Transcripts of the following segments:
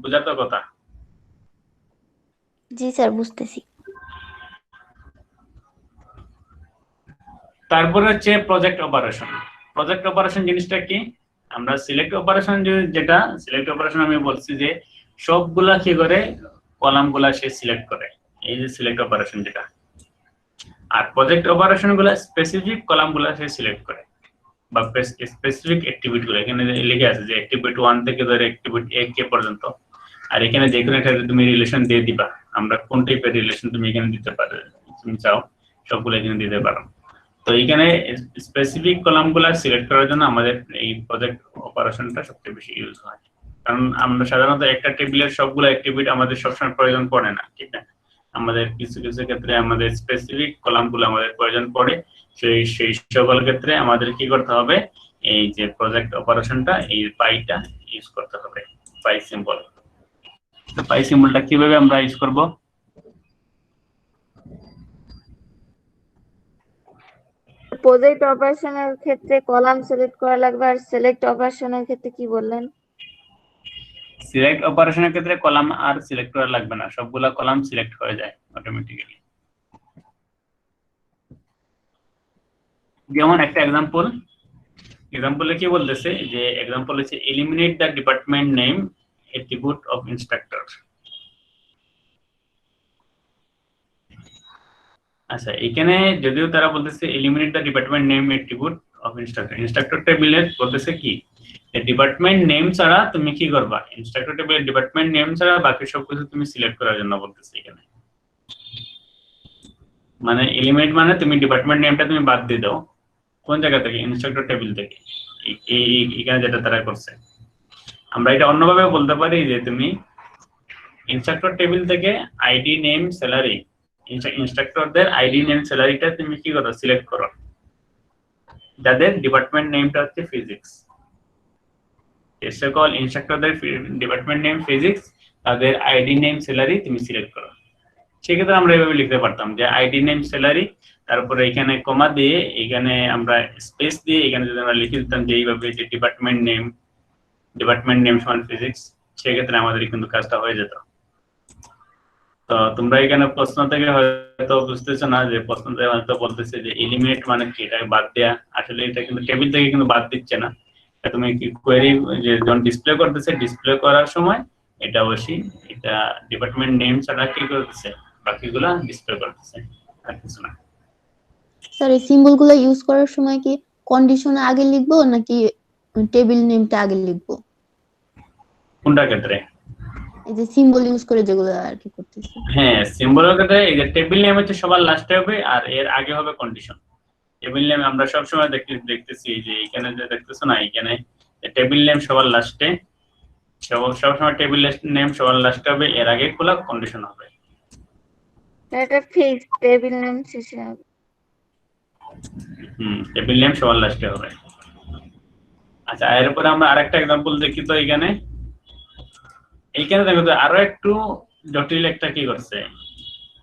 বুঝার তো কথা। জি স্যার, বুঝতেছি। তারপরে হচ্ছে প্রজেক্ট অপারেশন। প্রজেক্ট অপারেশন জিনিসটা কি? আমরা সিলেক্ট অপারেশন যেটা সিলেক্ট অপারেশন আমি বলছি যে সবগুলা কি করে, কলাম গুলা সে সিলেক্ট করে, এই যে সিলেক্ট অপারেশন যেটা। আর প্রজেক্ট অপারেশন গুলা স্পেসিফিক কলাম গুলা সে সিলেক্ট করে বা স্পেসিফিক অ্যাক্টিভিটি গুলো এখানে লিখে আছে যে অ্যাক্টিভিটি 1 থেকে ধরে অ্যাক্টিভিটি 1 পর্যন্ত। আর এখানে যে কোনো একটা তুমি রিলেশন দিয়ে দিবা, আমরা কোন টাইপের রিলেশন তুমি এখানে দিতে পারো, তুমি চাও সবগুলো এখানে দিতে পারো। তো এখানে স্পেসিফিক কলামগুলো সিলেক্ট করার জন্য আমাদের এই প্রজেক্ট অপারেশনটা সবচেয়ে বেশি ইউজ হয়। কারণ আমরা সাধারণত একটা টেবিলের সবগুলো অ্যাক্টিভিটি আমাদের সবসময় প্রয়োজন পড়ে না, ঠিক না? আমাদের কিছু কিছু ক্ষেত্রে আমাদের স্পেসিফিক কলামগুলো আমাদের প্রয়োজন পড়ে। সেই সকল ক্ষেত্রে আমাদের কি করতে হবে, এই যে প্রজেক্ট অপারেশনটা, এই পাইটা ইউজ করতে হবে, পাই সিম্বল। তো পাই সিম্বলটা কিভাবে আমরা ইউজ করব? প্রজেক্ট অপারেশনের ক্ষেত্রে কলাম সিলেক্ট করা লাগবে, আর সিলেক্ট অপারেশনের ক্ষেত্রে কি বললেন? সিলেক্ট অপারেশনের ক্ষেত্রে কলাম আর সিলেক্ট করা লাগবে না, সবগুলা কলাম সিলেক্ট হয়ে যায় অটোমেটিক্যালি। যেমন একটা এক্সাম্পলে কি বলতেছে যে এক্সাম্পল হচ্ছে eliminate the department name attribute of instructor. আচ্ছা, এখানে যদিও তারা বলতেছে eliminate the department name attribute of instructor, instructor টেবিলের বলতেছে কি ডিপার্টমেন্ট নেম ছাড়া তুমি কি করবা, ইন্সট্রাক্টর টেবিলের ডিপার্টমেন্ট নেম ছাড়া বাকি সবকিছু তুমি সিলেক্ট করার জন্য বলতেছে এখানে। মানে এলিমিনেট মানে তুমি ডিপার্টমেন্ট নেমটা তুমি বাদ দিয়ে দাও, কোন জায়গা থেকে, ইন্সট্রাক্টর টেবিল থেকে। এখানে যেটা তারা করছে, আমরা এটা অন্যভাবে বলতে পারি যে তুমি ইন্সট্রাক্টর টেবিল থেকে আইডি নেম স্যালারি, ইন্সট্রাক্টরদের আইডি নেম স্যালারিটা তুমি কি করো, সিলেক্ট করো, যাদের ডিপার্টমেন্ট নেমটা হচ্ছে ফিজিক্স। সকল ইন্সট্রাক্টরদের ডিপার্টমেন্ট নেম ফিজিক্স, তাদের আইডি নেম স্যালারি তুমি সিলেক্ট করো। সেক্ষেত্রে আমরা এভাবে লিখতে পারতাম যে আইডি নেম স্যালারি, তারপরে এখানে কমা দিয়ে এখানে আমরা স্পেস দিয়ে এখানে যদি আমরা লিখে দিতাম যে এইভাবে যে ডিপার্টমেন্ট নেম সমান ফিজিক্স, সেক্ষেত্রে আমাদের কিন্তু কাজটা হয়ে যেত। তো তোমরা এখানে প্রশ্ন থেকে হয়তো বুঝতেছো না, যে প্রশ্ন থেকে হয়তো বলতেছে যে এলিমিনেট মানে কি, এটা বাদ দেয়া। আসলে এটা কিন্তু টেবিল থেকে কিন্তু বাদ দিচ্ছে না, তুমি কি কোয়েরি যে যখন ডিসপ্লে করতেছে, ডিসপ্লে করার সময় এটা অবশ্যই এটা ডিপার্টমেন্ট নেম ছাড়া কি করতেছে, বাকিগুলা ডিসপ্লে করতেছে, আর কিছু না। স্যার, এই সিম্বল গুলো ইউজ করার সময় কি কন্ডিশনে আগে লিখবো নাকি টেবিল নেমটা আগে লিখবো? কোনটা ক্ষেত্রে? এই যে সিম্বল ইউজ করে যেগুলো আর কি করতেছি। হ্যাঁ, সিম্বলের ক্ষেত্রে এই যে টেবিল নেম হচ্ছে সবার লাস্টে হবে, আর এর আগে হবে কন্ডিশন। টেবিল নেম আমরা সবসময় দেখতেছি যে এখানে যে দেখতেছো না, এখানে টেবিল নেম সবার লাস্টে, সবসময় টেবিল নেম সবার লাস্টে হবে, এর আগে খোলা কন্ডিশন হবে। এটা ফিক্স, টেবিল নেম শেষে হবে। টেবিল নেম সবার লাস্টে হবে। আচ্ছা, এরপরে আমরা আরেকটা एग्जांपल দেখি। তো এইখানে দেখো তো আরো একটু জটিল একটা কি করছে,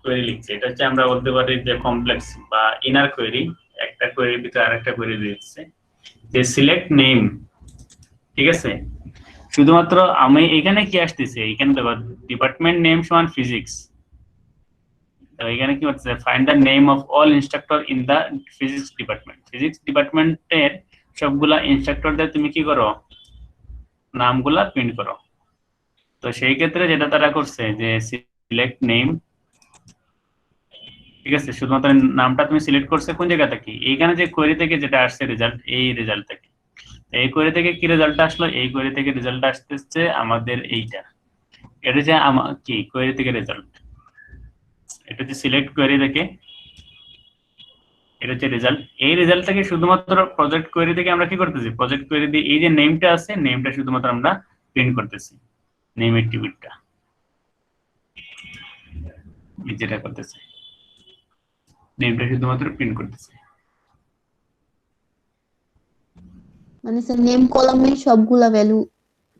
কোয়েরি লিখছে। এটা হচ্ছে আমরা বলতে পারি যে কমপ্লেক্স বা ইনার কোয়েরি। একটা কোয়েরির ভিতরে আরেকটা কোয়েরি দিচ্ছে যে সিলেক্ট নেম, ঠিক আছে? শুধুমাত্র আমি এখানে কি আসতেছে, এখানে দেখো ডিপার্টমেন্ট নেম সমান ফিজিক্স। তো এখানে কি হচ্ছে, find the name of all instructor in the physics department. Physics ডিপার্টমেন্টের সবগুলা ইনস্ট্রাক্টরদের তুমি কি করো, নামগুলা প্রিন্ট করো। তো সেই ক্ষেত্রে যেটা তারা করছে যে সিলেক্ট নেম, ঠিক আছে, শুধুমাত্র নামটা তুমি সিলেক্ট করছে কোন জায়গা থেকে, এইখানে যে কোয়েরি থেকে যেটা আসছে রেজাল্ট, এই রেজাল্ট থেকে। এই কোয়েরি থেকে কি রেজাল্ট আসলো, এই কোয়েরি থেকে রেজাল্ট আসতেছে আমাদের এইটা। এটা যে কি কোয়েরি থেকে রেজাল্ট, এটা হচ্ছে সিলেক্ট কোয়েরি থেকে, এটা হচ্ছে রেজাল্ট। এই রেজাল্ট থেকে শুধুমাত্র প্রজেক্ট কোয়েরি থেকে আমরা কি করতেছি, প্রজেক্ট কোয়েরি দিয়ে এই যে নেমটা আছে, নেমটা শুধুমাত্র আমরা প্রিন্ট করতেছি, নেম অ্যাট্রিবিউটটা যেটা করতেছে, নেমটা শুধুমাত্র প্রিন্ট করতেছে। মানে স্যার নেম কলামে সবগুলা ভ্যালু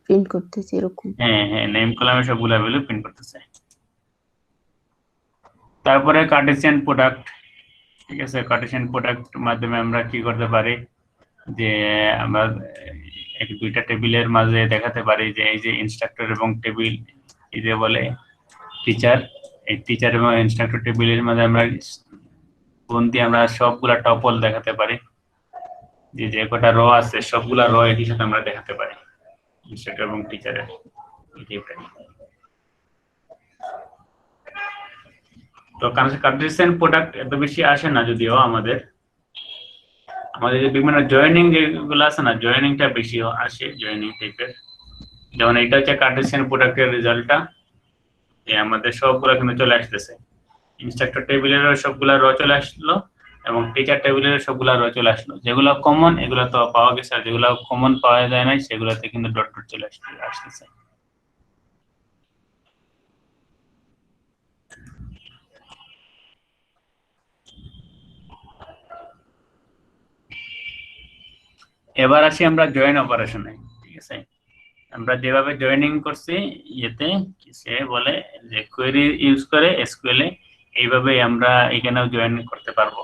প্রিন্ট করতেছি এরকম? হ্যাঁ হ্যাঁ, নেম কলামে সবগুলা ভ্যালু প্রিন্ট করতেছে। তারপরে কার্টেসিয়ান প্রোডাক্ট, ঠিক আছে, কার্টেসিয়ান প্রোডাক্ট মাধ্যমে আমরা কি করতে পারি যে আমরা এক দুইটা টেবিলের মাঝে দেখাতে পারি যে এই যে ইনস্ট্রাক্টর এবং টেবিল, এই যে বলে টিচার, এই টিচার এবং ইনস্ট্রাক্টর টেবিলের মাঝে আমরা কোন দিয়ে আমরা সবগুলা টপল দেখাতে পারি, যে যে কটা র আছে সবগুলা র একই সাথে আমরা দেখাতে পারি ইনস্ট্রাক্টর এবং টিচারের। তো কার্টেসিয়ান প্রোডাক্ট এত বেশি আসে না যদিও আমাদের যে বিভিন্ন জয়েনিং যেগুলো আছে না, জয়েনিংটা বেশি আসে, জয়েনিং টাইপের। যেমন এটা হচ্ছে কার্টেসিয়ান প্রোডাক্টের রেজাল্টটা, যে আমাদের সবগুলো কিন্তু চলে আসতেছে, ইনস্ট্রাক্টর টেবিলের সবগুলা র চলে আসলো এবং টিচার টেবিলের সবগুলা র চলে আসলো। যেগুলো কমন এগুলো তো পাওয়া গেছে, আর যেগুলো কমন পাওয়া যায় না সেগুলোতে কিন্তু ডট ডট চলে আসতেছে। এবার আসি আমরা জয়েন অপারেশনে। ঠিক আছে, আমরা যেভাবে জয়েনিং করছি ইয়েতে, সে বলে যে কোয়েরি ইউজ করে এসকিউএল এ এইভাবে আমরা এখানেও জয়েন করতে পারবো।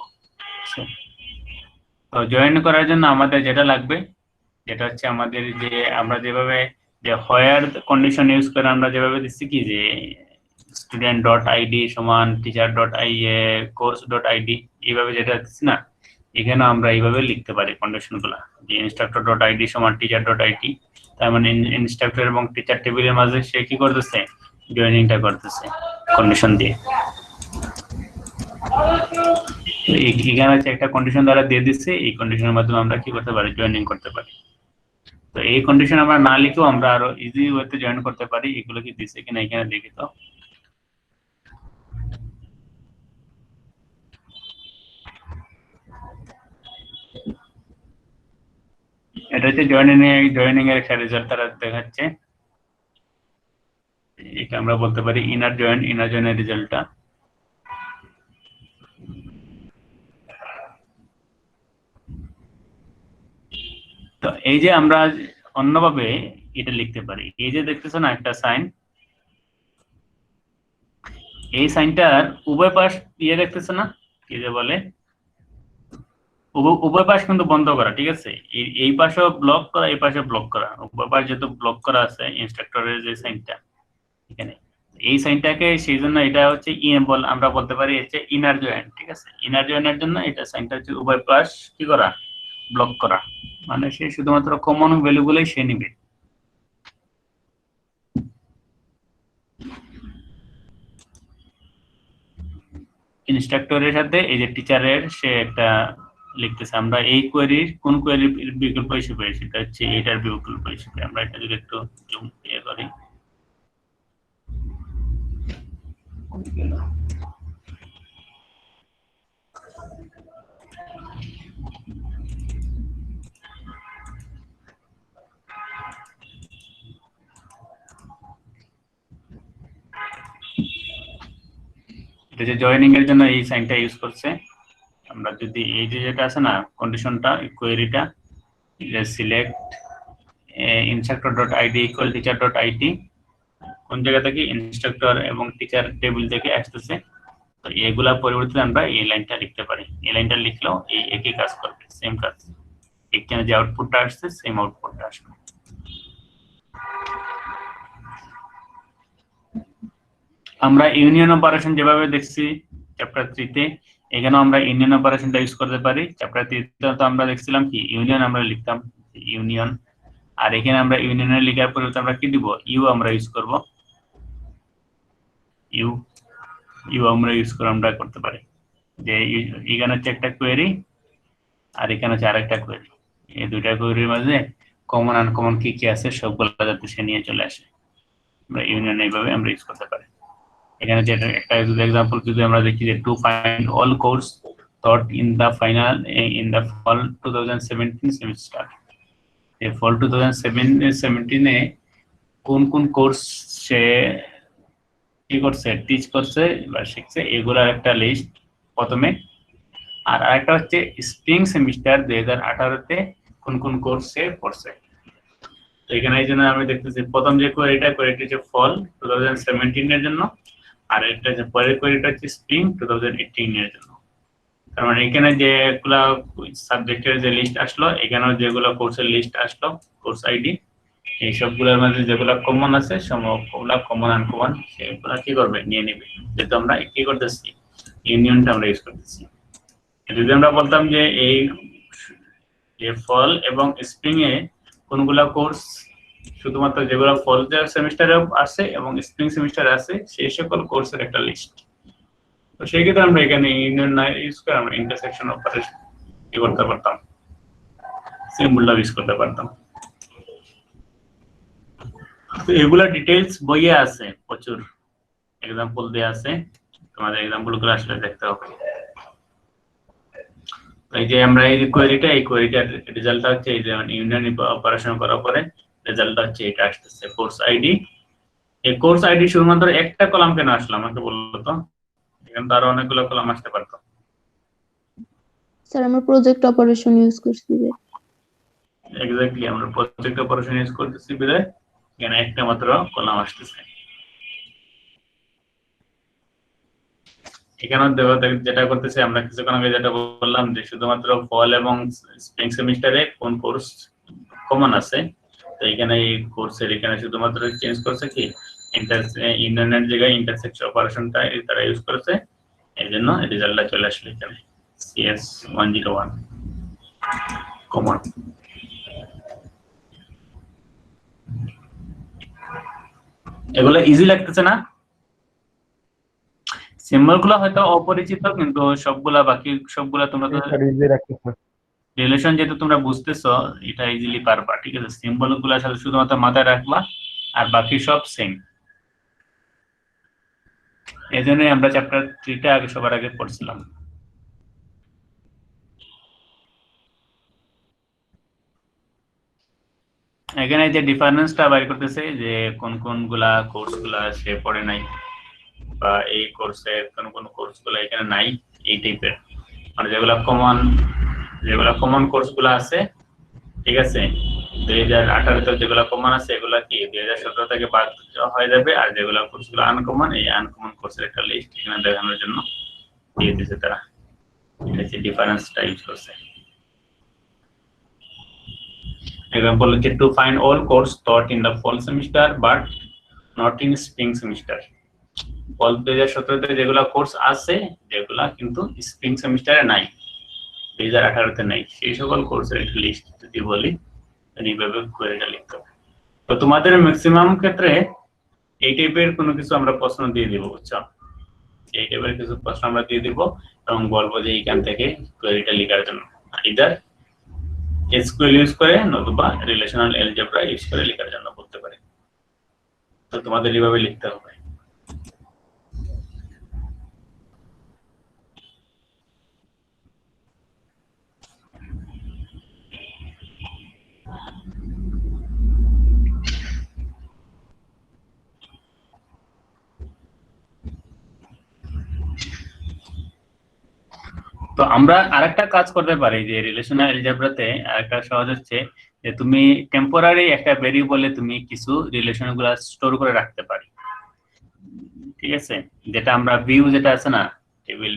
তো জয়েন করার জন্য আমাদের যেটা লাগবে, যেটা হচ্ছে আমাদের যে আমরা যেভাবে যে হোয়ার কন্ডিশন ইউজ করে আমরা যেভাবে দিচ্ছি কি যে স্টুডেন্ট ডট আইডি সমান teacher dot course dot ID, এইভাবে যেটা দিচ্ছি না, এখানে আমরা এইভাবে লিখতে পারি কন্ডিশনগুলো, যে ইনস্ট্রাক্টর ডট আইডি সমান টিচার ডট আইডি। তার মানে ইনস্ট্রাক্টর এবং টিচার টেবিলের মাঝে সে কি করতেছে, জয়েনিংটা করতেছে কন্ডিশন দিয়ে। এখানে হচ্ছে একটা কন্ডিশন দ্বারা দিয়ে দিচ্ছে, এই কন্ডিশনের মাধ্যমে আমরা কি করতে পারি, জয়েনিং করতে পারি। তো এই কন্ডিশন আমরা না লিখেও আমরা আরো ইজি ওয়েতে জয়েন করতে পারি। এগুলো কি দিচ্ছে কিনা এখানে দেখি। তো এটা হচ্ছে জয়েনিং এর একটা রেজাল্ট তারা দেখাচ্ছে। এটা আমরা বলতে পারি ইনার জয়েনের রেজাল্টটা। তো এই যে আমরা অন্যভাবে এটা লিখতে পারি, এই যে দেখতেছো না একটা সাইন, এই সাইনটার উভয় পাশ দিয়ে দেখতেছো না, কি যে বলে উভয় পাশ কিন্তু বন্ধ করা। ঠিক আছে, এই পাশেও ব্লক করা, এই পাশে ব্লক করা, উভয় পাশ যেহেতু ব্লক করা আছে ইনস্ট্রাক্টরের যে সাইনটা এখানে, এই সাইনটাকে সেই জন্য এটা হচ্ছে আমরা বলতে পারি হচ্ছে ইনার জয়েন। ঠিক আছে, ইনার জয়েনের জন্য এটা সাইনটা হচ্ছে উভয় পাশ কি করা, ব্লক করা, মানে সে শুধুমাত্র কমন ভ্যালু গুলোই সে নিবে। ইনস্ট্রাক্টরের সাথে এই যে টিচারের সে একটা লিখতেছে, আমরা এই কোয়েরির কোন কোয়েরির বিকল্প হিসেবে, সেটা হচ্ছে এটার বিকল্প হিসেবে। আমরা এটা যদি একটু জুম করি, এটা যে জয়েনিং এর জন্য এই সাইনটা ইউজ করছে। আমরা যদি এই যে যেটা আছে না কন্ডিশনটা, কোয়েরিটা select instructor dot ID equal teacher dot ID, কোন জায়গা থেকে, ইনস্ট্রাক্টর এবং টিচার টেবিল থেকে আসতেছে। তো এগুলা পরিবর্তে আমরা এই লাইনটা লিখতে পারি, এই লাইনটা লিখলেও এই একই কাজ করবে, সেম কাজ। এখানে যে আউটপুটটা আসছে সেম আউটপুটটা আসবে। আমরা ইউনিয়ন অপারেশন যেভাবে দেখছি চ্যাপ্টার 3 তে, এখানেও আমরা ইউনিয়ন অপারেশনটা ইউজ করতে পারি। চ্যাপ্টার 3 তে তো আমরা দেখছিলাম কি ইউনিয়ন আমরা লিখতাম ইউনিয়ন, আর এখানে আমরা ইউনিয়নের লেখার পরিবর্তে আমরা কি দিব, ইউ আমরা ইউজ করব, ইউ আমরা ইউজ করে আমরা করতে পারি। যে এখানে হচ্ছে একটা কোয়েরি আর এখানে হচ্ছে আরেকটা কোয়েরি, এই দুইটা কোয়েরির মাঝে কমন আনকমন কি কি আছে সবগুলো যাতে সে নিয়ে চলে আসে, আমরা ইউনিয়ন এইভাবে আমরা ইউজ করতে পারি। এখানে যে একটা এক্সাম্পল যদি আমরা দেখি যে to find all course taught in the fall 2017 semester, এই fall 2017 এ কোন কোন কোর্স সে কি করছে, টিচ করছে বা শিখছে, এগুলার একটা লিস্ট প্রথমে। আর আরেকটা হচ্ছে স্প্রিং সেমিস্টার 2018 তে কোন কোন কোর্স সে পড়ছে। তো এখানে এই জন্য আমি দেখতেছি প্রথম যে কোয়েরিটা হচ্ছে ফল 2017 এর জন্য, আর এটা যে পরের কোয়েরিটা হচ্ছে স্প্রিং 2018 এর জন্য। তার মানে এখানে যেগুলা সাবজেক্টের যে লিস্ট আসলো, এখানেও যেগুলো কোর্সের লিস্ট আসলো, কোর্স আইডি, এই সবগুলোর মধ্যে যেগুলো কমন আছে সবগুলা কমন আনকমন সেগুলো কি করবে নিয়ে নেবে, যেহেতু আমরা কি করতেছি ইউনিয়নটা আমরা ইউজ করতেছি। যদি আমরা বলতাম যে এই ফল এবং স্প্রিং এ কোনগুলা কোর্স শুধুমাত্র যেগুলো ফল সেমিস্টারে আছে এবং স্প্রিং সেমিস্টারে আছে সেই সকল কোর্সের একটা লিস্ট, তো সেই ক্ষেত্রে আমরা এখানে ইউনিয়ন না ইউজ করে আমরা ইন্টারসেকশন অপারেশন কি করতে পারতাম, সিম্বলটা ইউজ করতে পারতাম। তো এগুলা ডিটেইলস বইয়ে আছে, প্রচুর এক্সাম্পল দেয়া আছে, তোমাদের এক্সাম্পল গুলো আসলে দেখতে হবে। এই যে আমরা এই কোয়েরিটার রেজাল্টটা হচ্ছে এই যে ইউনিয়ন অপারেশন করার পরে রেজাল্টটা হচ্ছে এটা আসতেছে কোর্স আইডি। এই কোর্স আইডি শুধুমাত্র একটা কলাম কেন আসলো আমাকে বললো তো, এখানে তো আরো অনেকগুলো কলাম আসতে পারতো। স্যার আমরা প্রজেক্ট অপারেশন ইউজ করছি যে। এক্স্যাক্টলি, আমরা প্রজেক্ট অপারেশন ইউজ করতেছি বিধায় এখানে একটা মাত্র কলাম আসতেছে। এখানে যেটা করতেছে আমরা কিছুক্ষণ আগে যেটা বললাম যে শুধুমাত্র ফল এবং স্প্রিং সেমিস্টারে কোন কোর্স কমন আছে, তো এখানে এই কোর্সের এখানে শুধুমাত্র চেঞ্জ করছে কি ইন্টারনেট জায়গায় ইন্টারসেকশন অপারেশনটা তারা ইউজ করেছে, এই জন্য রেজাল্টটা চলে আসলো এখানে CS 101 কমন। এগুলো ইজি লাগতেছে না? সিম্বল গুলো হয়তো অপরিচিত কিন্তু সবগুলা বাকি সবগুলা তোমরা তো রিলেশন যেহেতু তোমরা বুঝতেছো এটা ইজিলি পারবা, ঠিক আছে? সিম্বল গুলোর সাথে শুধুমাত্র মাথায় রাখবা আর বাকি সব সেম। এই জন্যই আমরা চ্যাপ্টার 3টা আগে সবার আগে পড়ছিলাম। এখানে যে ডিফারেন্সটা বাইর করতেছে যে কোন কোন গুলা কোর্স গুলা সে পড়ে নাই বা এই কোর্সের কোন কোন কোর্স গুলা এখানে নাই, এই টাইপের মানে যেগুলা কমন কোর্স গুলা আছে, ঠিক আছে? 2018 যেগুলো কমন আছে এগুলা কি 2017 থেকে বাদ হয়ে যাবে, আর যেগুলো কোর্সগুলো আনকমন এই আনকমন কোর্সের একটা লিস্ট এখানে দেখানোর জন্য দিয়ে দিয়েছে তারা। এটা হচ্ছে ডিফারেন্সটা ইউজ করছে। এক্সাম্পল হচ্ছে to find all course taught in the fall semester but not in spring semester। ফল 2017 তে যেগুলো কোর্স আছে যেগুলা কিন্তু স্প্রিং সেমিস্টারে নাই, 2018 তে নাই, সেই সকল কোর্সের একটা লিস্ট যদি বলি এইভাবে কোয়েরিটা লিখতে হবে। তো তোমাদের ম্যাক্সিমাম ক্ষেত্রে এই টাইপের কোনো কিছু আমরা প্রশ্ন দিয়ে দিব, বুঝছো? এই টাইপের কিছু প্রশ্ন আমরা দিয়ে দিব এবং বলবো যে এইখান থেকে কোয়েরিটা লেখার জন্য ইদার এসকিউএল ইউজ করে নতুবা রিলেশনাল অ্যালজেব্রা ইউজ করে লেখার জন্য বলতে পারে। তো তোমাদের এইভাবে লিখতে হবে। তো আমরা আরেকটা কাজ করতে পারি যে রিলেশনাল অ্যালজেব্রাতে আরেকটা সহজ হচ্ছে যে তুমি টেম্পোরারি একটা ভেরিয়েবলে তুমি কিছু রিলেশনগুলো স্টোর করে রাখতে পারি, ঠিক আছে? যেটা আমরা ভিউ যেটা আছে না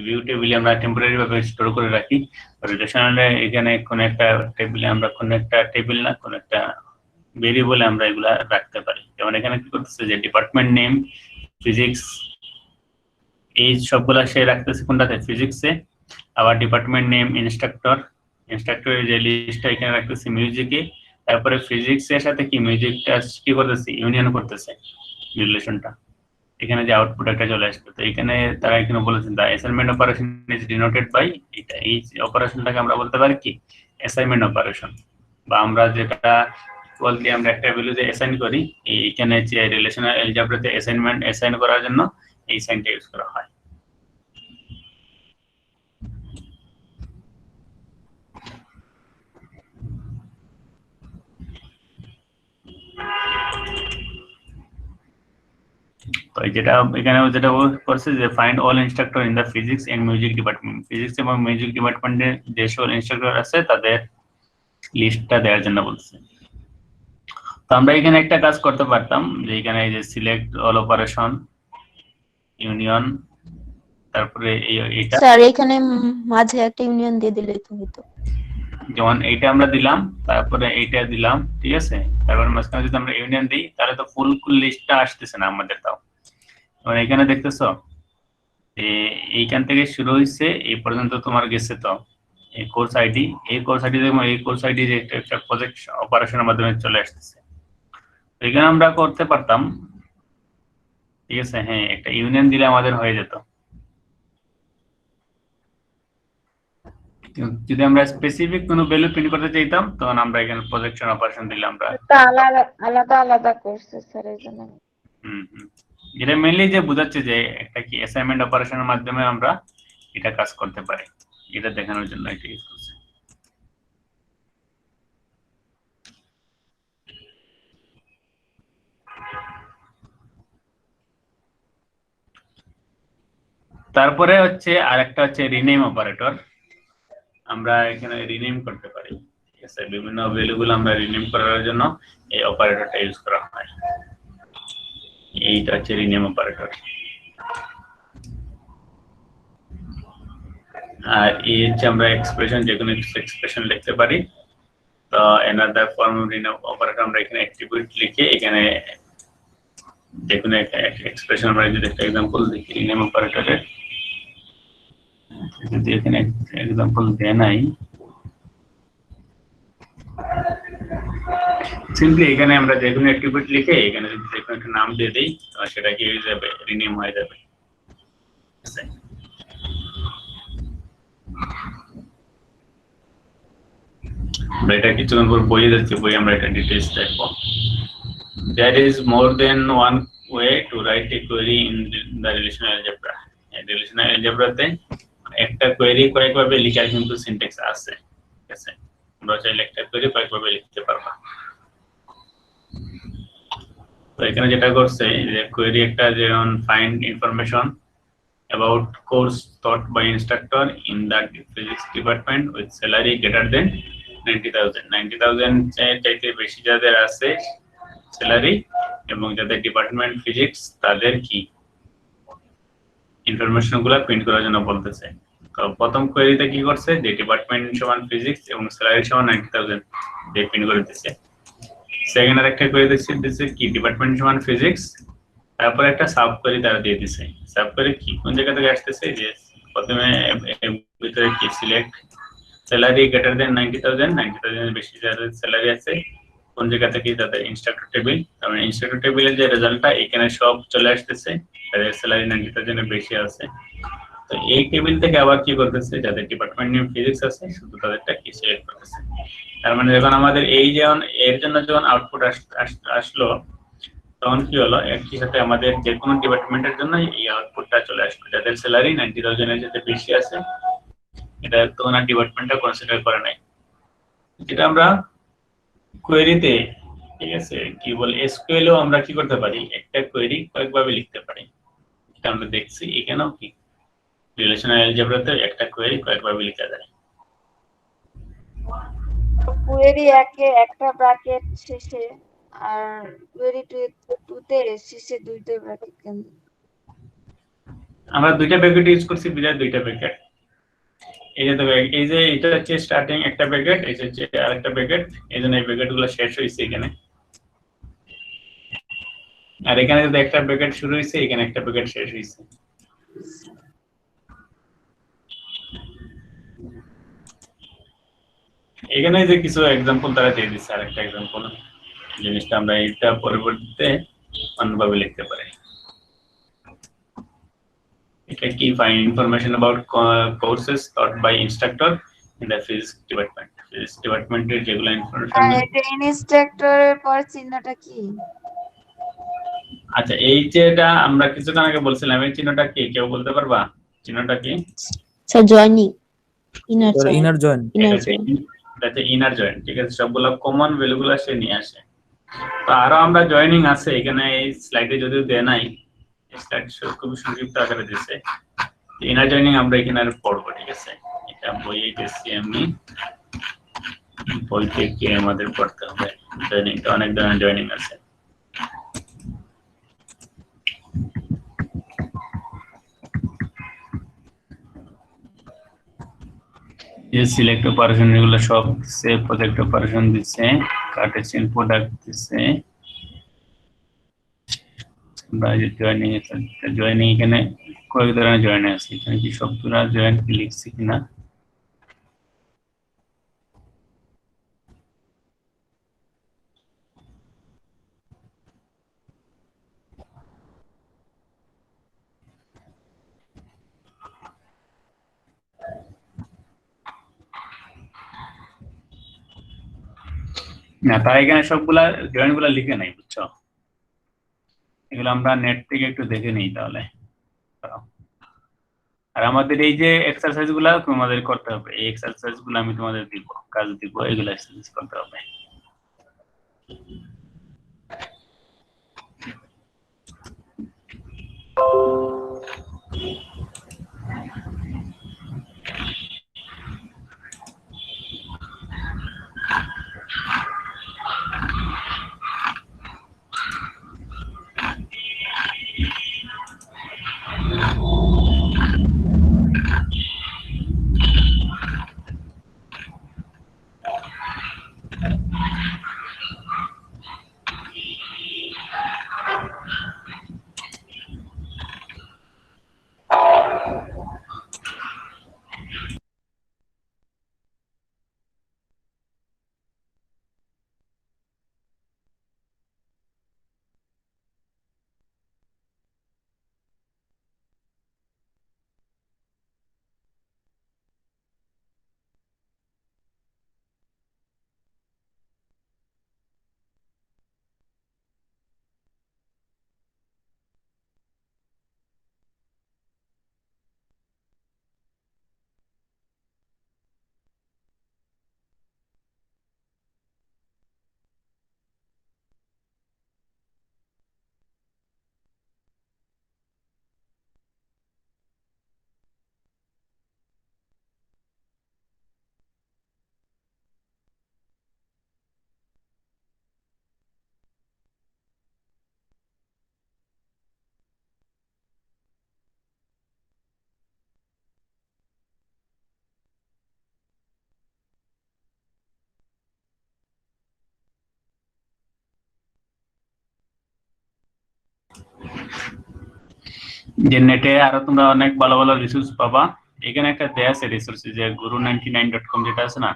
ভিউ টেবিলে আমরা টেম্পোরারি ভাবে স্টোর করে রাখি, রিলেশনালে এখানে কোন একটা টেবিলে আমরা কোন একটা টেবিল না কোন একটা ভেরিয়েবলে আমরা এগুলা রাখতে পারি। যেমন এখানে কি করতেছে যে ডিপার্টমেন্ট নেম ফিজিক্স এই সবগুলা সে রাখতেছে কোনটাতে ফিজিক্সে, আবার ডিপার্টমেন্ট নেম ইনস্ট্রাক্টরের যে লিস্টটা এখানে রাখতেছে মিউজিকে, তারপরে ফিজিক্স এর সাথে কি মিউজিকটা কি করতেছে ইউনিয়ন করতেছে রিলেশনটা, এখানে যে আউটপুট একটা চলে আসবে। তো এখানে তারা এখানে বলেছেন the assignment operation is denoted by এটা, এই অপারেশনটাকে আমরা বলতে পারি কি অ্যাসাইনমেন্ট অপারেশন, বা আমরা যেটা বলতে আমরা একটা ভ্যালু যে অ্যাসাইন করি এইখানে যে রিলেশনাল অ্যালজেব্রাতে অ্যাসাইন করার জন্য এই সাইনটা ইউজ করা হয়। তো যেটা এখানে যেটা করছে যে find all instructor in the physics and music department, physics এবং মিউজিক ডিপার্টমেন্টে যে সকল ইনস্ট্রাক্টর আছে তাদের লিস্টটা দেওয়ার জন্য বলছে। তো আমরা এখানে একটা কাজ করতে পারতাম যে এখানে এই যে সিলেক্ট অল অপারেশন ইউনিয়ন, তারপরে এইটা স্যার এখানে মাঝে একটা ইউনিয়ন দিয়ে দিলেই তো হতো। যেমন এইটা আমরা দিলাম, তারপরে এইটা দিলাম, ঠিক আছে, তারপর মাঝখানে যদি আমরা ইউনিয়ন দিই তাহলে তো ফুল লিস্টটা আসতেছে না আমাদের তাও। এবার এখানে দেখতেছো এইখান থেকে শুরু হয়েছে এই পর্যন্ত তোমার গেছে তো এই কোর্স আইডি, এই কোর্স আইডি দেখবো, এই কোর্স আইডি একটা প্রজেক্ট অপারেশনের মাধ্যমে চলে আসতেছে। এখানে আমরা করতে পারতাম, ঠিক আছে, হ্যাঁ একটা ইউনিয়ন দিলে আমাদের হয়ে যেত। যদি আমরা স্পেসিফিক কোনো ভ্যালু প্রিন্ট করতে চাইতাম তখন আমরা এখানে প্রজেকশন অপারেশন দিলে আমরা আলাদা আলাদা আলাদা করছে স্যার, এই জন্য। এটা মেইনলি যে বোঝাচ্ছে যে একটা কি অ্যাসাইনমেন্ট অপারেশনের মাধ্যমে আমরা এটা কাজ করতে পারি, এটা দেখানোর জন্য এটা ইউজ করছে। তারপরে হচ্ছে আরেকটা হচ্ছে রিনেম অপারেটর। আমরা এখানে রিনেম করতে পারি, ঠিক আছে, বিভিন্ন ভ্যালুগুলো আমরা রিনেম করার জন্য এই অপারেটরটা ইউজ করা হয়। এইটা হচ্ছে রিনেম অপারেটর। আর এই হচ্ছে আমরা এক্সপ্রেশন, যে কোনো এক্সপ্রেশন লিখতে পারি। তো another form of rename operator আমরা এখানে অ্যাট্রিবিউট লিখে এখানে যে কোনো একটা এক্সপ্রেশন, আমরা যদি একটা एग्जांपल দেখি রিনেম অপারেটরের, যদি এখানে एग्जांपल দেয় নাই, সিম্পলি এখানে আমরা যে কোনো অ্যাট্রিবিউট লিখে এখানে যদি যে কোনো একটা নাম দিয়ে দেই সেটা কি হয়ে যাবে, রিনেম হয়ে যাবে। আমরা এটা কিছুক্ষণ পর বইয়ে যাচ্ছি, বই আমরা এটা ডিটেইলস দেখবো। There is more than one way to write a query in the relational algebra. Relational অ্যালজেব্রাতে একটা কোয়েরি কয়েকভাবে লেখার কিন্তু সিনট্যাক্স আছে, ঠিক আছে, আমরা চাইলে একটা কোয়েরি কয়েকভাবে লিখতে পারবা। তো এখানে যেটা করছে যে কোয়েরি একটা, যেমন find information about course taught by instructor in the physics department with salary greater than 90,000 90,000 চাইতে বেশি যাদের আছে স্যালারি এবং যাদের ডিপার্টমেন্ট ফিজিক্স, তাদের কি ইনফরমেশন গুলো প্রিন্ট করার জন্য বলতেছে। তো প্রথম কোয়েরিতে কি করছে যে ডিপার্টমেন্ট সমান ফিজিক্স এবং স্যালারি সমান 90,000 দিয়ে প্রিন্ট করে দিচ্ছে। সেকেন্ড আর একটা কোয়েরি দিচ্ছে কি ডিপার্টমেন্ট সমান ফিজিক্স, তারপর একটা সাব কোয়েরি তারা দিয়ে দিছে। সাব কোয়েরি কি কোন জায়গা থেকে আসতেছে, যে প্রথমে ভিতরে কি সিলেক্ট স্যালারি গ্রেটার দেন 90,000 90,000 এর বেশি যাদের স্যালারি আছে কোন জায়গা থেকে, তাদের ইনস্ট্রাক্টর টেবিল, তার মানে ইনস্ট্রাক্টর টেবিলের যে রেজাল্টটা এখানে সব চলে আসতেছে, তাদের স্যালারি 90,000 এর বেশি আছে। তো এই টেবিল থেকে আবার কি করতেছে, যাদের ডিপার্টমেন্ট নিয়ে ফিজিক্স আছে শুধু তাদেরটা কি সিলেক্ট করতেছে। তার মানে যখন আমাদের এই যেমন এর জন্য যখন আউটপুট আসলো তখন কি হলো, একই সাথে আমাদের যে কোনো ডিপার্টমেন্টের জন্য এই আউটপুটটা চলে আসবে, যাদের স্যালারি 90,000 এর যেতে বেশি আছে এটা তখন আর ডিপার্টমেন্টটা কনসিডার করে নাই। যেটা আমরা কোয়েরিতে, ঠিক আছে, কি বলে এসকিউএলও আমরা কি করতে পারি, একটা কোয়েরি কয়েকভাবে লিখতে পারি, এটা আমরা দেখছি এখানেও কি রিলেশনাল অ্যালজেব্রাতে একটা কোয়েরি কয়েকভাবে লেখা যায়। কোয়েরি একে একটা ব্র্যাকেট শেষে আর কোয়েরি টুতে শেষে দুইটা ব্র্যাকেট কেন? আমরা দুইটা ব্র্যাকেট ইউজ করছি, বিরাট দুইটা ব্র্যাকেট। এই যে দেখো, এই যে এটা হচ্ছে স্টার্টিং একটা ব্র্যাকেট, এই হচ্ছে আরেকটা ব্র্যাকেট, এইজন্য এই ব্র্যাকেটগুলো শেষ হইছে এখানে, আর এখানে যদি একটা ব্র্যাকেট শুরু হইছে এখানে একটা ব্র্যাকেট শেষ হইছে। এখানে যে কিছু एग्जांपल তারা দিয়ে দিচ্ছে, আরেকটা एग्जांपल জিনিসটা আমরা এটা পরবর্তীতে অন্যভাবে লিখতে পারি। এটা কি find information about courses taught by instructor in the physics department, physics ডিপার্টমেন্টের যেগুলো ইনফরমেশন। এটা ইনস্ট্রাক্টরের পর চিহ্নটা কি? আচ্ছা, এই যেটা আমরা কিছুক্ষণ আগে বলছিলাম এই চিহ্নটা কি কেউ বলতে পারবা, চিহ্নটা কি? Sir joining, inner inner join. এটা ইনার জয়েন, ঠিক আছে, সবগুলো কমন ভ্যালুগুলো সে নিয়ে আসে। তো আরো আমরা জয়েনিং আছে এখানে, এই স্লাইডে যদিও দেয় নাই, স্লাইড খুব সংক্ষিপ্ত আকারে দিয়েছে। ইনার জয়েনিং আমরা এখানে আর পড়বো, ঠিক আছে, এটা বইয়ে গেছি আমি, বই থেকে আমাদের পড়তে হবে। জয়েনিংটা অনেক ধরনের জয়েনিং আছে। যে সিলেক্ট অপারেশন এগুলো সব দিচ্ছে, প্রজেক্ট অপারেশন দিচ্ছে, কার্টেসিয়ান প্রোডাক্ট দিচ্ছে। আমরা যে জয়েনিং জয়েনিং এখানে কয়েক ধরনের জয়েন আছে, এখানে কি সবগুলা জয়েন লিখছি কিনা। না, তারা এখানে সবগুলা জয়েন গুলা লিখে নাই, বুঝছো? এগুলো আমরা নেট থেকে একটু দেখে নিই তাহলে। আর আমাদের এই যে এক্সারসাইজ গুলা তোমাদের করতে হবে, এই এক্সারসাইজ গুলো আমি তোমাদের দিব, কাজ দিব, এগুলো এক্সারসাইজ করতে হবে। যে নেটে আরো তোমরা অনেক ভালো ভালো রিসোর্স পাবা। এখানে একটা দেয়া আছে রিসোর্স, যে guru99.com যেটা আছে না,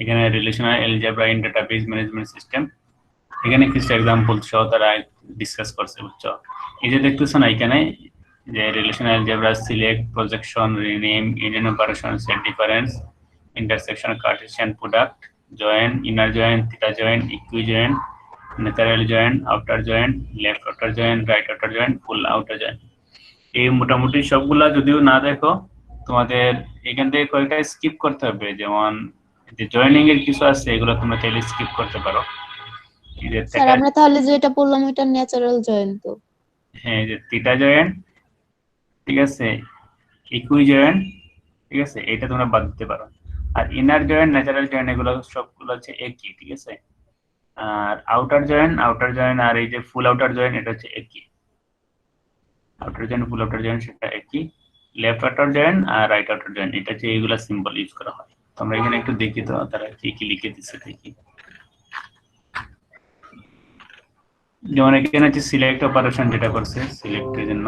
এখানে relational algebra in database management system, এখানে কিছু এক্সাম্পল সহ তারা ডিসকাস করছে, বুঝছো? এই যে দেখতেছো না এখানে, যে relational algebra, select, projection, rename, Indian operation, set difference, intersection, Cartesian product, join, inner join, theta join, equi join, natural join, outer join, left outer join, right outer join, full outer join. এই মোটামুটি সবগুলা যদিও না দেখো, তোমাদের এখান থেকে কয়েকটা স্কিপ করতে হবে, যেমন যে জয়েনিং এর কিছু আছে এগুলো তোমরা চাইলে স্কিপ করতে পারো। এই যে স্যার আমরা তাহলে যেটা পড়লাম ওইটা ন্যাচারাল জয়েন তো? হ্যাঁ, এই যে থিটা জয়েন, ঠিক আছে, ইকুই জয়েন, ঠিক আছে, এটা তোমরা বাদ দিতে পারো। আর ইনার জয়েন, ন্যাচারাল জয়েন, এগুলো সবগুলো হচ্ছে একই, ঠিক আছে। আর আউটার জয়েন আর এই যে ফুল আউটার জয়েন, এটা হচ্ছে একই। Outer join, full outer join সেটা একই। লেফট আউটার জয়েন আর রাইট আউটার জয়েন, এটা হচ্ছে এইগুলা সিম্বল ইউজ করা হয়। তোমরা এখানে একটু দেখি তো তারা কি কি লিখে দিচ্ছে দেখি। যেমন এখানে হচ্ছে সিলেক্ট অপারেশন যেটা করছে, সিলেক্টের জন্য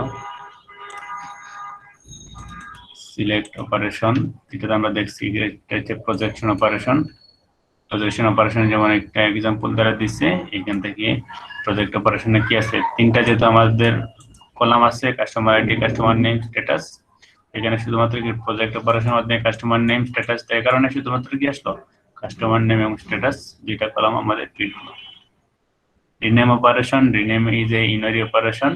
সিলেক্ট অপারেশন, যেটা আমরা দেখছি যে এটা হচ্ছে প্রজেকশন অপারেশন। প্রজেকশন অপারেশন যেমন একটা এক্সাম্পল দ্বারা দিচ্ছে, এখান থেকে প্রজেক্ট অপারেশনে কি আছে, তিনটা যেহেতু আমাদের কলাম আছে, customer ID, customer name, status, এখানে শুধুমাত্র কি প্রজেক্ট অপারেশনের মাধ্যমে কাস্টমার নেম, স্ট্যাটাস, তাই কারণে শুধুমাত্র কি আসলো কাস্টমার নেম এবং স্ট্যাটাস, যেটা কলাম আমাদের প্রিন্ট হলো। Rename operation, rename is a unary operation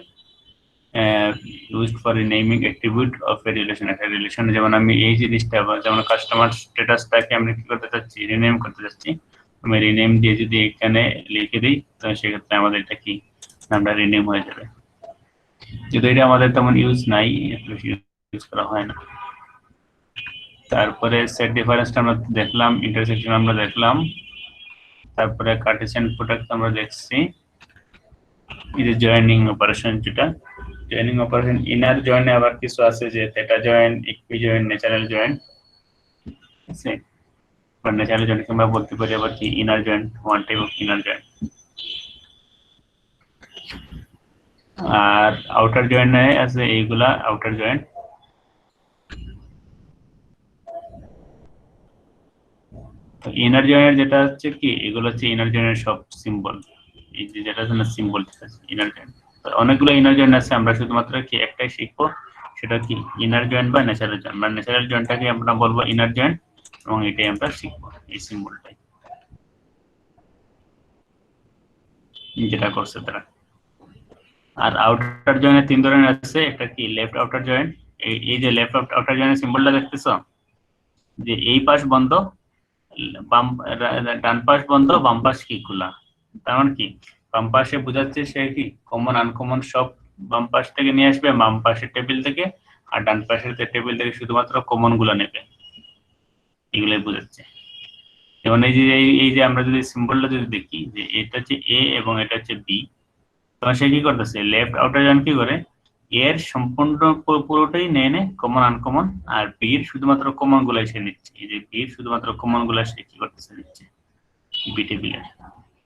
used for renaming attribute of a relation, একটা রিলেশন। যেমন আমি এই জিনিসটা, যেমন কাস্টমার স্ট্যাটাসটাকে আমরা কি করতে চাচ্ছি, রিনেম করতে চাচ্ছি, আমি রিনেম দিয়ে যদি এখানে লিখে দিই, তো সেক্ষেত্রে আমাদের এটা কি নামটা রিনেম হয়ে যাবে। যদি এটা আমাদের তেমন ইউজ নাই, ইউজ করা হয় না। তারপরে সেট ডিফারেন্সটা আমরা দেখলাম, ইন্টারসেকশন আমরা দেখলাম, তারপরে কার্টেসিয়ান প্রোডাক্ট আমরা দেখছি। এই যে জয়েনিং অপারেশন, যেটা জয়েনিং অপারেশন, ইনার জয়েনে আবার কিছু আছে, যে theta join, equi join, natural join. আছে ন্যাচারাল জয়েন্টকে আমরা বলতে পারি আবার কি inner joint, one type of inner joint. আর আউটার জয়েন্ট আছে এইগুলা আউটার জয়েন্ট। তো ইনার জয়েন্টের যেটা হচ্ছে কি, এগুলো হচ্ছে ইনার জয়েন্টের সব সিম্বল। এই যে যেটা আছে না সিম্বল, ইনার জয়েন্ট। অনেকগুলো ইনার জয়েন্ট আছে, আমরা শুধুমাত্র কি একটাই শিখবো, সেটা কি ইনার জয়েন্ট বা ন্যাচারাল জয়েন্ট। বা ন্যাচারাল জয়েন্টটাকে আমরা বলবো ইনার জয়েন্ট, এবং এটাই আমরা শিখবো, এই সিম্বলটাই যেটা করছে তারা। আর আউটার জয়েন্টের তিন ধরনের আছে, একটা কি লেফট আউটার জয়েন্ট। এই যে লেফট আউটার জয়েন্টের সিম্বলটা দেখতেছো, যে এই পাশ বন্ধ, বাম ডান পাশ বন্ধ, বাম পাশ কি খোলা। তার মানে কি বাম পাশে বোঝাচ্ছে সে কি কমন আনকমন সব বাম পাশ থেকে নিয়ে আসবে বাম পাশের টেবিল থেকে, আর ডান পাশের টেবিল থেকে শুধুমাত্র কমন গুলা নেবে, এগুলাই বোঝাচ্ছে। যেমন এই যে আমরা যদি সিম্বলটা যদি দেখি যে এটা হচ্ছে এ এবং এটা হচ্ছে বি, তখন সে কি করতেছে লেফট আউটার জয়েন্ট কি করে এর সম্পূর্ণ পুরোটাই নিয়ে কমন আনকমন, আর বির শুধুমাত্র কমন গুলাই সে নিচ্ছে। এই যে বির শুধুমাত্র কমন গুলা সে কি করতেছে নিচ্ছে বি টেবিলের,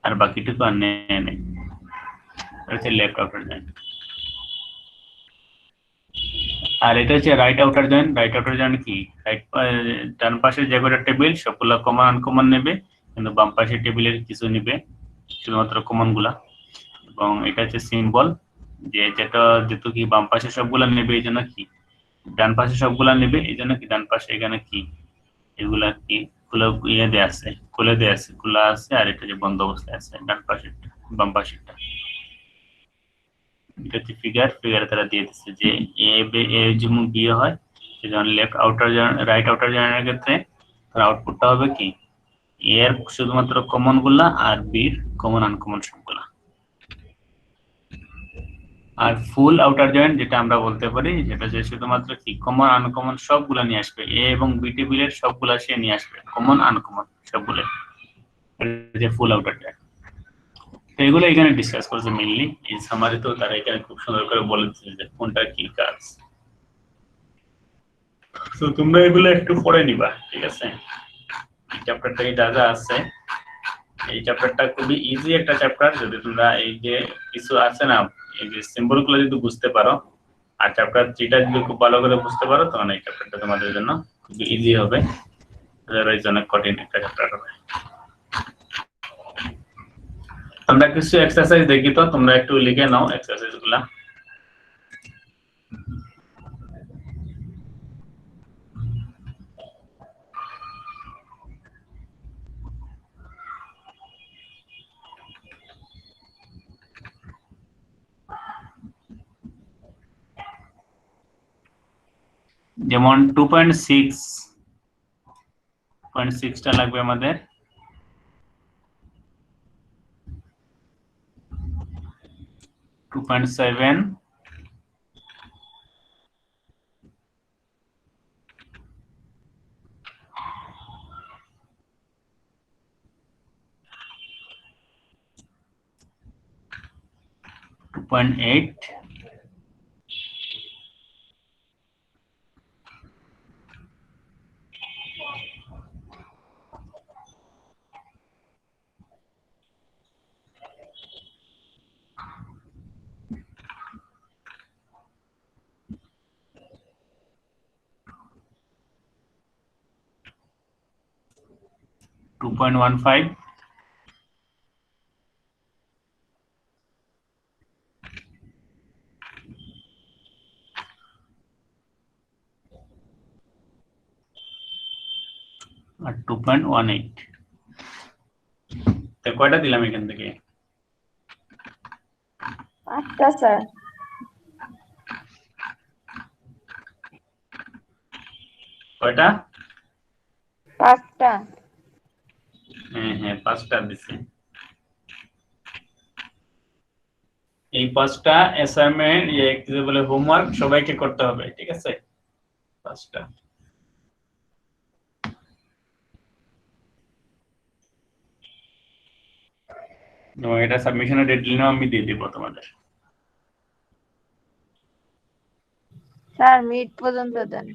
আর বাকিটুকু আর নেয় নেই। হচ্ছে লেফট আউটার জয়েন্ট। আর এটা হচ্ছে right outer joint. Right outer joint কি ডান পাশে যে কটা টেবিল সবগুলা কমন আনকমন নেবে, কিন্তু বাম পাশের টেবিলের কিছু নেবে, শুধুমাত্র কমন গুলা। এবং এটা হচ্ছে সিম্বল, যে যেটা যেহেতু কি বাম পাশে সবগুলা নেবে এই জন্য কি ডান পাশে সবগুলা নেবে, এই জন্য কি ডান পাশে এখানে কি এগুলা কি খুলে দেয়া আছে, খুলে দেয়া আছে, খোলা আছে, আর এটা যে বন্ধ অবস্থায় আছে ডান পাশেরটা, বাম পাশেরটা। এটা হচ্ছে ফিগার তারা দিয়ে দিচ্ছে যে এ যেমন বি হয়, সেজন্য লেফট আউটার রাইট আউটার জয়েন্টের ক্ষেত্রে তার আউটপুটটা হবে কি এর শুধুমাত্র কমন গুলা আর বির কমন আনকমন সবগুলা। আর ফুল আউটার জয়েন্ট যেটা আমরা বলতে পারি, যেটা যে শুধুমাত্র কি কমন আনকমন সবগুলা নিয়ে আসবে, এ এবং বি টেবিলের সবগুলা সে নিয়ে আসবে, কমন আনকমন সবগুলা, যে ফুল আউটার জয়েন্ট। তো এগুলো এখানে ডিসকাস করছে মেইনলি। এই সামারি তো তারা এখানে খুব সুন্দর করে বলে দিচ্ছে যে কোনটা কি কাজ। তো তোমরা এগুলো একটু পড়ে নিবা, ঠিক আছে। এই চ্যাপ্টারটা যা যা আছে, এই চ্যাপ্টারটা খুবই ইজি একটা চ্যাপ্টার। যদি তোমরা এই যে কিছু আছে না, এই যে সিম্বল গুলো যদি বুঝতে পারো, আর চ্যাপ্টার 3টা যদি খুব ভালো করে বুঝতে পারো, তখন এই চ্যাপ্টারটা তোমাদের জন্য খুবই ইজি হবে। আদারওয়াইজ অনেক কঠিন একটা চ্যাপ্টার হবে। আমরা কিছু এক্সারসাইজ দেখি, তো তোমরা একটু লিখে নাও এক্সারসাইজ গুলা। যেমন 2.6টা লাগবে আমাদের। 2.7, 2.8, 2.15, আর 2.18। তো কয়টা দিলাম এখান থেকে? 5টা স্যার। কয়টা? 5টা। হ্যাঁ 5টা দিছি। এই 5টা অ্যাসাইনমেন্ট কি বলে হোমওয়ার্ক সবাইকে করতে হবে, ঠিক আছে। 5টা। এবং এটা সাবমিশনের ডেডলাইনও আমি দিয়ে দিব তোমাদের। স্যার মিড পর্যন্ত দেন।